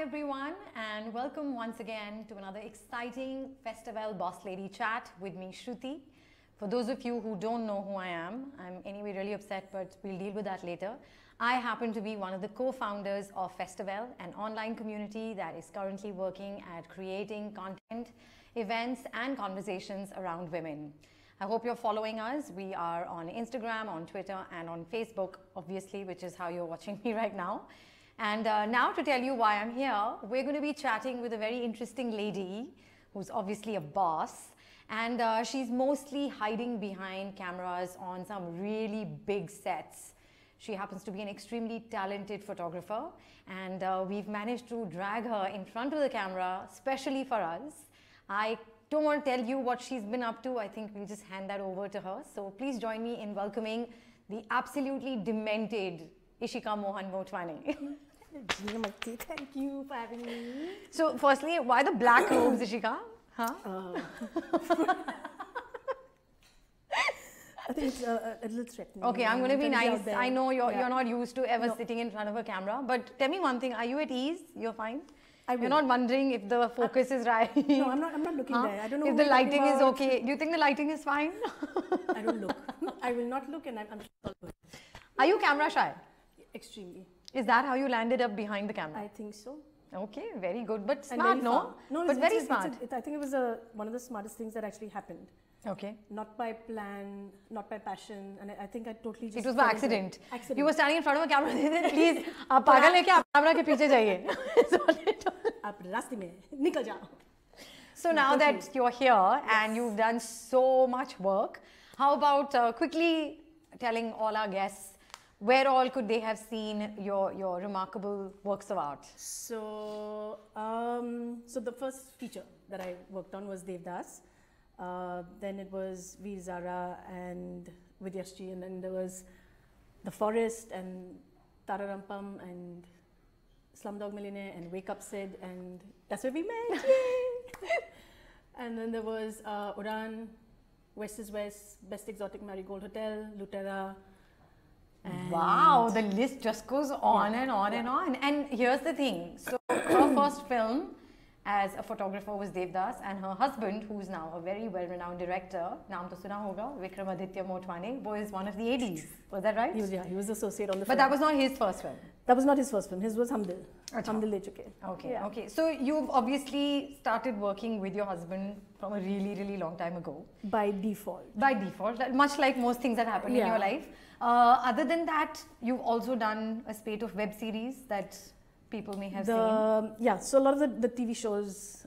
everyone, and welcome once again to another exciting Festivelle Boss Lady chat with me, Shruti. For those of you who don't know who I am, I'm anyway really upset, but we'll deal with that later. I happen to be one of the co-founders of Festivelle, an online community that is currently working at creating content, events, and conversations around women. I hope you're following us. We are on Instagram, on Twitter, and on Facebook, obviously, which is how you're watching me right now. And now to tell you why I'm here, we're going to be chatting with a very interesting lady who's obviously a boss. And she's mostly hiding behind cameras on some really big sets. She happens to be an extremely talented photographer. And we've managed to drag her in front of the camera, specially for us. I don't want to tell you what she's been up to. I think we'll just hand that over to her. So please join me in welcoming the absolutely demented Ishika Motwane. Thank you for having me. So firstly, why the black robes, Ishika? Huh? I think it's a little threatening. Okay, I'm going to be nice. I know you're not used to ever sitting in front of a camera, but tell me one thing, are you at ease? You're fine? You're not wondering if the focus is right? No, I'm not looking there. I don't know if the lighting is okay. Do you think the lighting is fine? I don't look. I will not look, and I'm sure. Are you camera shy? Extremely. Is that how you landed up behind the camera? I think so. Okay, very good. But smart, no? No, but very smart. I think it was one of the smartest things that actually happened. Okay. Not by plan, not by passion, and I think I totally just... It was by accident. Accident. You were standing in front of a camera. Please, आप पागल है क्या? Camera के पीछे जाइए. आप रास्ते में निकल जाओ. So now that you're here and you've done so much work, how about quickly telling all our guests where all could they have seen your remarkable works of art? So, so the first feature that I worked on was Devdas. Then it was Veer Zara and Vidyashji, and then there was The Forest and Tararampam and Slumdog Millionaire and Wake Up Sid, and that's where we met. Yay! And then there was Udan, West is West, Best Exotic Marigold Hotel, Lutera. Wow, the list just goes on and on and on. And here's the thing. So her first film as a photographer was Devdas, and her husband, who's now a very well-renowned director, naam to suna hoga, Vikramaditya Motwane, was one of the ADs. Was that right? He was associate on the film. But that was not his first film. That was not his first film. His was Hamdil. Hamdil Le Chuke. Okay, yeah. Okay. So you've obviously started working with your husband from a really, really long time ago. By default. By default, much like most things that happen in your life. Other than that, you've also done a spate of web series that people may have seen. Yeah, so a lot of the TV shows,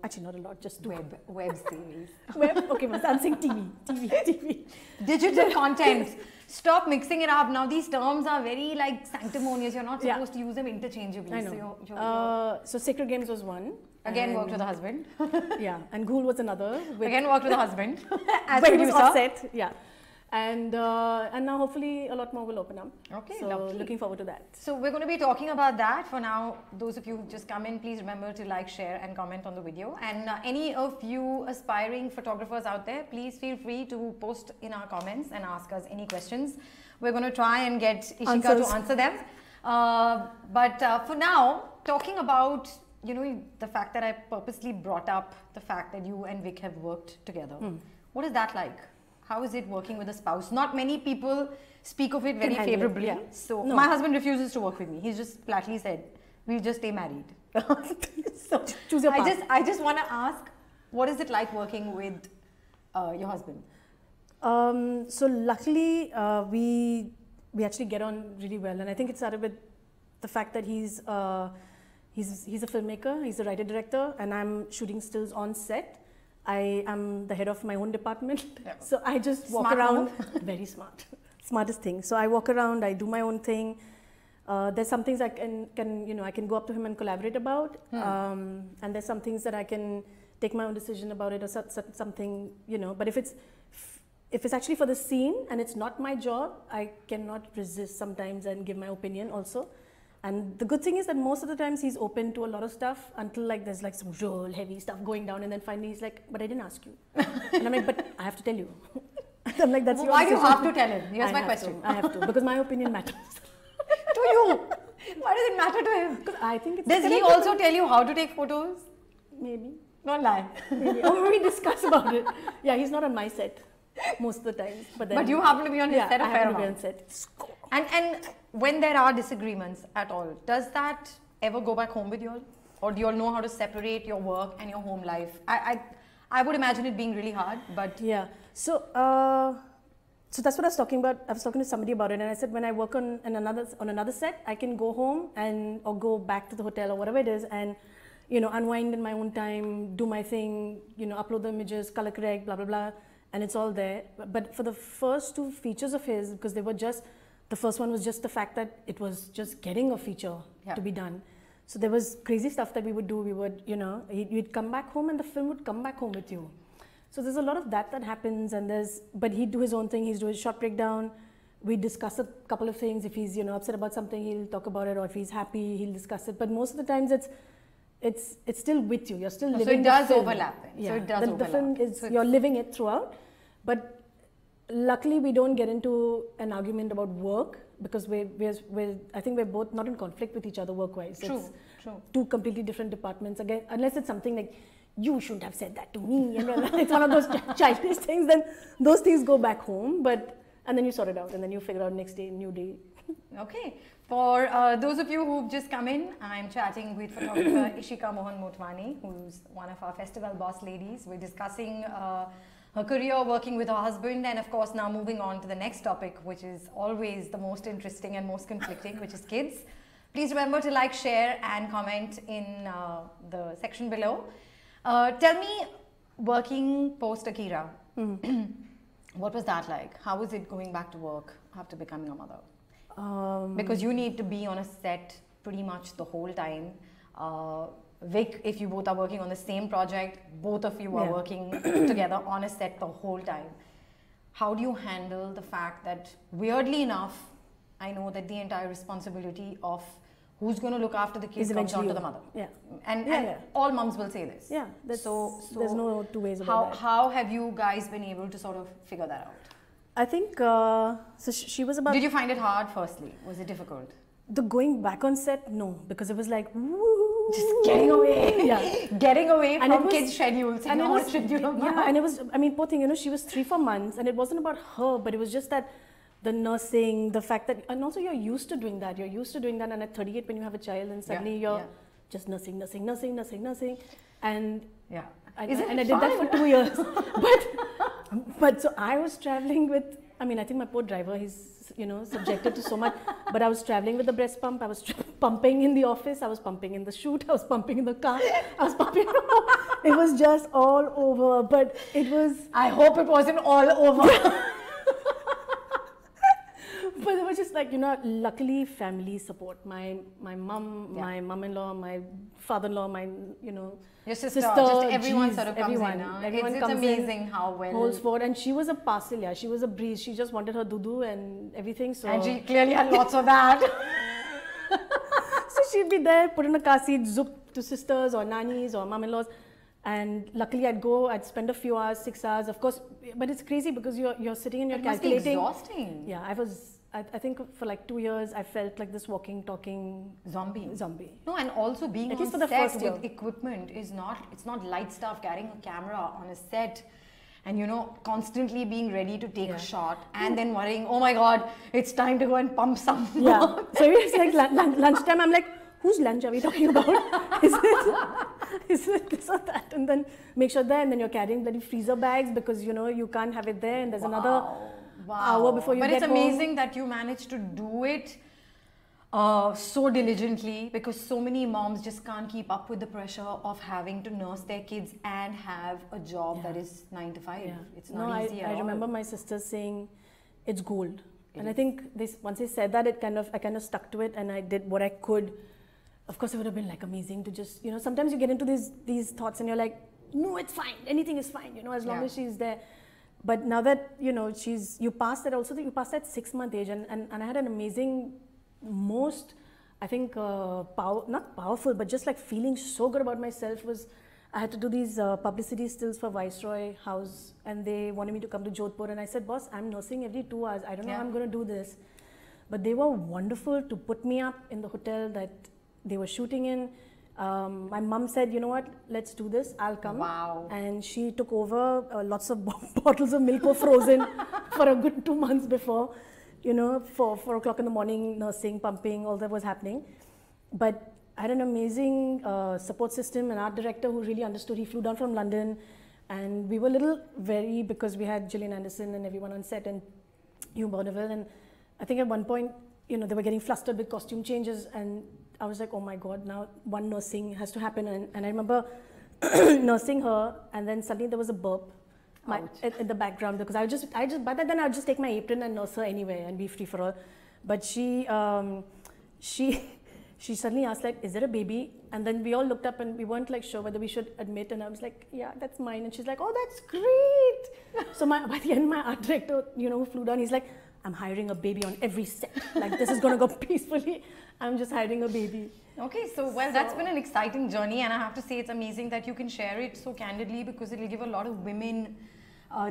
actually not a lot, just two. Web series. Web? Okay, I'm saying TV. Digital content. Stop mixing it up. Now these terms are very like sanctimonious. You're not supposed to use them interchangeably. I know. So Sacred Games was one. Again worked with a husband. Yeah, and Ghoul was another. Again worked with a husband. As but producer. It was offset, yeah. And now hopefully a lot more will open up. Okay, so lovely. Looking forward to that. So we're going to be talking about that. For now, those of you who just come in, please remember to like, share and comment on the video. And any of you aspiring photographers out there, please feel free to post in our comments and ask us any questions. We're going to try and get Ishika to answer them. But for now, talking about the fact that I purposely brought up the fact that you and Vic have worked together. What is that like? How is it working with a spouse? Not many people speak of it very favorably. Yeah. So my husband refuses to work with me. He's just flatly said, we'll just stay married. So choose your path. I just want to ask, what is it like working with your husband? So luckily, we actually get on really well, and I think it started with the fact that he's a filmmaker, he's a writer director, and I'm shooting stills on set. I am the head of my own department, so I just walk around. Very smart, smartest thing. So I walk around, I do my own thing. There's some things I can go up to him and collaborate about, and there's some things that I can take my own decision about it, or something, But if it's actually for the scene and it's not my job, I cannot resist sometimes and give my opinion also. And the good thing is that most of the times he's open to a lot of stuff until there's some real heavy stuff going down, and then finally he's like, but I didn't ask you. And I'm like, but I have to tell you. I'm like, that's your Why do you decision. have to tell him? Here's my question. I have to, because my opinion matters. To you? Why does it matter to him? Because I think it's... Does he also tell you how to take photos? Maybe. Don't lie. Maybe. Or we discuss about it. Yeah, he's not on my set most of the times. But you happen to be on his set a fair amount. I happen to be on set. And when there are disagreements at all, does that ever go back home with you all? Or do you all know how to separate your work and your home life? I would imagine it being really hard, but... Yeah. So that's what I was talking about. I was talking to somebody about it, and I said when I work on another set, I can go home or go back to the hotel or whatever it is, and unwind in my own time, do my thing, upload the images, color correct, blah blah blah, and it's all there. But for the first two features of his, because they were just, the first one was just the fact that it was just getting a feature to be done. So there was crazy stuff that we would do. We would, you'd come back home and the film would come back home with you. So there's a lot of that happens, and but he'd do his own thing. He'd do his short breakdown. We discuss a couple of things. If he's upset about something, he'll talk about it, or if he's happy, he'll discuss it. But most of the times, it's still with you. You're still living. So it does overlap. Then. Yeah. So it does overlap. The film is you're living it throughout. But luckily, we don't get into an argument about work because I think we're both not in conflict with each other work-wise. True. Two completely different departments. Again, unless it's something like, you shouldn't have said that to me. It's one of those childish things. Then those things go back home, and then you sort it out, and then you figure out next day, new day. Okay. For those of you who've just come in, I'm chatting with photographer Ishika Motwane, who's one of our Festivelle boss ladies. We're discussing her career working with her husband, and of course now moving on to the next topic, which is always the most interesting and most conflicting, which is kids. Please remember to like, share and comment in the section below. Tell me, working post Akira, what was that like? How was it going back to work after becoming a mother? Because you need to be on a set pretty much the whole time. Vic, if you both are working on the same project, both of you are working together on a set the whole time. How do you handle the fact that, weirdly enough, I know that the entire responsibility of who's going to look after the kids comes down to the mother. Yeah. And all mums will say this. Yeah. So there's no two ways that. about that. How have you guys been able to sort of figure that out? I think, so she was about... Did you find it hard firstly? Was it difficult? The going back on set, no. Because it was like, woo, just getting away. Yeah. Getting away from kids' schedules. And it was, and it was, I mean, poor thing, she was 3-4 months, and it wasn't about her, but it was just that the nursing, the fact that, and also you're used to doing that. You're used to doing that, and at 38 when you have a child, and suddenly you're just nursing. And I did that for 2 years. But so I was traveling with, I mean, I think my poor driver, he's, subjected to so much, but I was traveling with the breast pump. I was pumping in the office. I was pumping in the shoot. I was pumping in the car. I was pumping. It was just all over, but it was. I hope it wasn't all over. But it was just like, luckily family support. My mom, my mom-in-law, my father-in-law, my, your sister, just everyone sort of comes in. Everyone it's amazing how well. Holds forward. And she was a parcel, she was a breeze. She just wanted her dudu and everything. So. And she clearly had lots of that. So she'd be there, put in a car seat, zoop to sisters or nannies or mom-in-laws. And luckily I'd spend a few hours, 6 hours, of course. But it's crazy because you're sitting and you're calculating. It must be exhausting. Yeah, I think for like 2 years, I felt like this walking, talking zombie. No, and also being at on least for the set first year. with equipment it's not light stuff. Carrying a camera on a set and constantly being ready to take a shot and then worrying, oh my God, it's time to go and pump some. Yeah. So it's like lunchtime. I'm like, whose lunch are we talking about? Is it this or that? And then make sure there, and then you're carrying bloody freezer bags because you can't have it there, and there's another hour before you get home. But it's amazing that you managed to do it so diligently, because so many moms just can't keep up with the pressure of having to nurse their kids and have a job that is 9 to 5. Yeah. It's not easy at all. I remember my sister saying, it's gold. And I think once they said that, I kind of stuck to it, and I did what I could. Of course, it would have been like amazing to just, sometimes you get into these thoughts and you're like, no, it's fine. Anything is fine, as long as she's there. But now that, you passed that also, you passed that 6-month age, and I had an amazing, I think, not powerful, but just like feeling so good about myself was, I had to do these publicity stills for Viceroy House, and they wanted me to come to Jodhpur, and I said, boss, I'm nursing every 2 hours. I don't know how I'm going to do this. but they were wonderful to put me up in the hotel that they were shooting in. My mum said, you know what, let's do this, I'll come. Wow. And she took over. Lots of bottles of milk were frozen for a good 2 months before, you know, 4 o'clock in the morning, nursing, pumping, all that was happening. But I had an amazing support system, an art director who really understood. He flew down from London, and we were a little wary because we had Gillian Anderson and everyone on set and Hugh Bonneville. And I think at one point, you know, they were getting flustered with costume changes, and I was like, oh my God, now one nursing has to happen. And I remember nursing her, and then suddenly there was a burp in the background, because I just by that then I would just take my apron and nurse her anyway and be free for all. But she suddenly asked, like, is there a baby? And then we all looked up and we weren't like sure whether we should admit. And I was like, yeah, that's mine. And she's like, oh, that's great. So by the end, my art director, you know, who flew down, he's like, I'm hiring a baby on every set. Like, this is going to go peacefully. I'm just hiring a baby. Okay, so that's been an exciting journey, and I have to say it's amazing that you can share it so candidly, because it will give a lot of women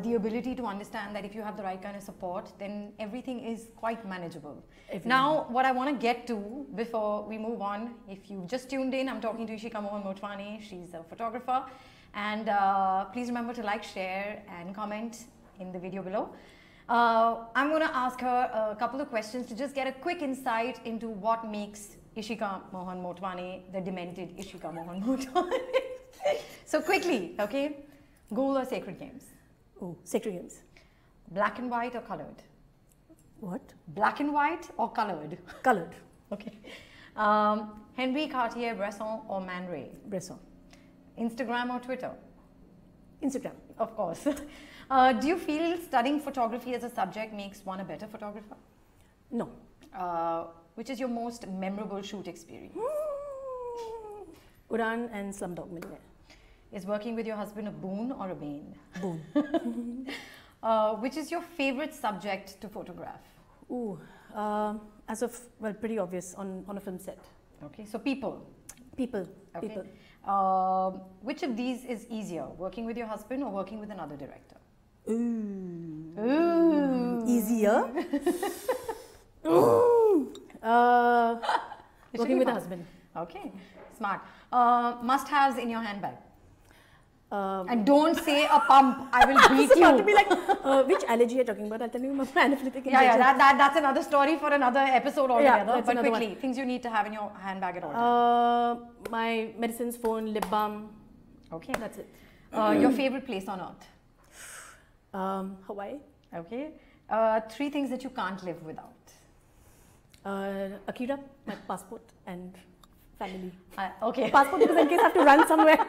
the ability to understand that if you have the right kind of support, then everything is quite manageable. Now, what I want to get to before we move on, if you've just tuned in, I'm talking to Ishika Motwane. She's a photographer, and please remember to like, share and comment in the video below. I'm going to ask her a couple of questions to just get a quick insight into what makes Ishika Motwane the demented Ishika Motwane. So quickly, okay, goal or sacred games? Oh, sacred games. Black and white or colored? What? Black and white or colored? Colored. Okay. Henry Cartier-Bresson or Man Ray? Bresson. Instagram or Twitter? Instagram. Of course. Do you feel studying photography as a subject makes one a better photographer? No. Which is your most memorable shoot experience? Udan and Slumdog Millionaire. Is working with your husband a boon or a bane? Boon. Which is your favorite subject to photograph? Ooh, well, pretty obvious on a film set. Okay, so people. People. Okay. People. Which of these is easier, working with your husband or working with another director? Ooh. Ooh. Easier. Ooh. Working with a husband. Okay, smart. Must-haves in your handbag. And don't say a pump. I will beat you. To be like, which allergy you're talking about? I'll tell you my anaphylactic injection. Yeah, that's another story for another episode altogether. Yeah, but quickly, one. Things you need to have in your handbag at all times. My medicines, phone, lip balm. Okay, that's it. Your favorite place on earth? Hawaii. Okay. 3 things that you can't live without. Akira, my passport, and family. Okay. Passport, because in case I have to run somewhere.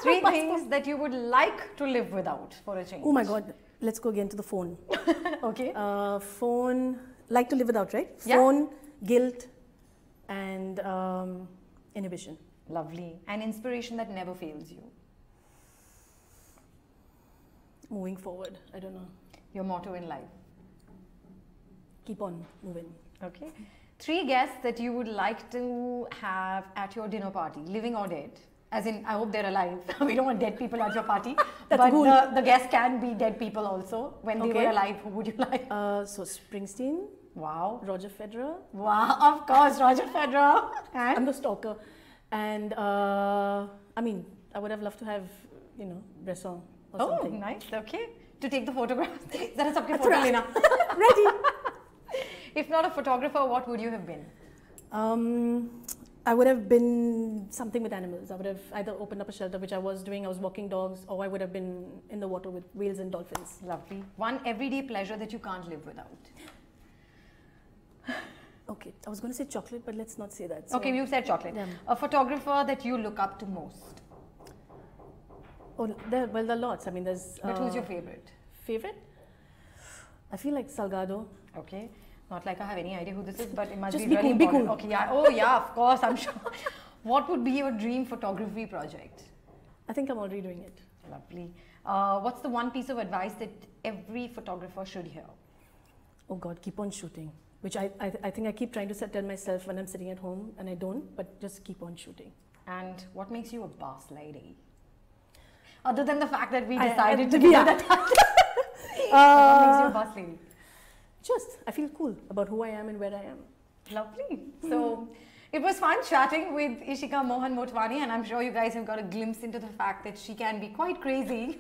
3 things that you would like to live without for a change. Oh my God. Let's go again to the phone. Okay. Phone, like to live without, right? Yeah. Phone, guilt, and inhibition. Lovely. And inspiration that never fails you. Moving forward, I don't know. Your motto in life. Keep on moving. Okay. 3 guests that you would like to have at your dinner party, living or dead. As in, I hope they're alive. We don't want dead people at your party. But the guests can be dead people also. When they were alive, who would you like? So Springsteen. Wow. Roger Federer. Wow, of course, Roger Federer. And? I'm the stalker. And I mean, I would have loved to have, you know, Bresson or something. Oh, nice. Okay. To take the photographs. Zara sabke photo lena. Ready. If not a photographer, what would you have been? I would have been something with animals. I would have either opened up a shelter, which I was doing. I was walking dogs, or I would have been in the water with whales and dolphins. Lovely. One everyday pleasure that you can't live without. Okay, I was going to say chocolate, but let's not say that. So okay, you said chocolate. Yeah. A photographer that you look up to most? Oh, there are lots. I mean, there's... But who's your favorite? Favorite? I feel like Salgado. Okay. Not like I have any idea who this is, but it must Just be really cool, important. Be cool. Okay, yeah. Oh, yeah, of course, I'm sure. What would be your dream photography project? I think I'm already doing it. Lovely. What's the one piece of advice that every photographer should hear? Oh God, keep on shooting. Which I think I keep trying to tell myself when I'm sitting at home, and I don't, but just keep on shooting. And what makes you a boss lady? Other than the fact that we decided to do that. What makes you a boss lady? I feel cool about who I am and where I am. Lovely. So it was fun chatting with Ishika Motwane, and I'm sure you guys have got a glimpse into the fact that she can be quite crazy.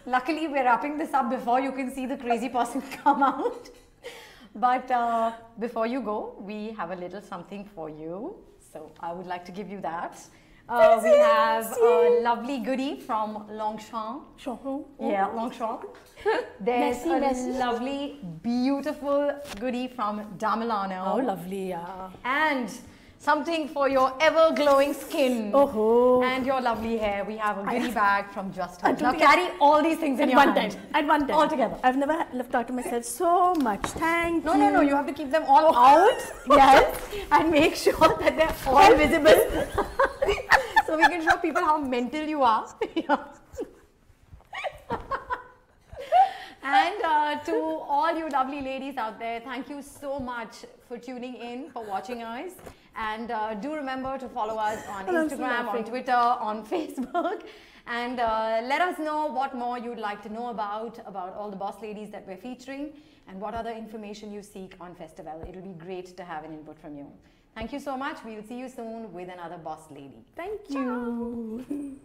Luckily, we're wrapping this up before you can see the crazy person come out. But before you go, we have a little something for you. So I would like to give you that. We have a lovely goodie from Longchamp. Yeah, Longchamp. There's a lovely, beautiful goodie from Damilano. Oh, lovely, yeah. And something for your ever-glowing skin. Oh. And your lovely hair. We have a goodie bag from Just Hope. Now carry all these things in your hand. At one time. All together. I've never talked to myself so much. Thank you. No. You have to keep them all out. Yes. And make sure that they're all visible. So we can show people how mental you are. And to all you lovely ladies out there, thank you so much for tuning in, for watching us. And do remember to follow us on Instagram, on Twitter, on Facebook. And let us know what more you'd like to know about all the boss ladies that we're featuring and what other information you seek on Festivelle. It'll be great to have an input from you. Thank you so much. We'll see you soon with another boss lady. Thank you.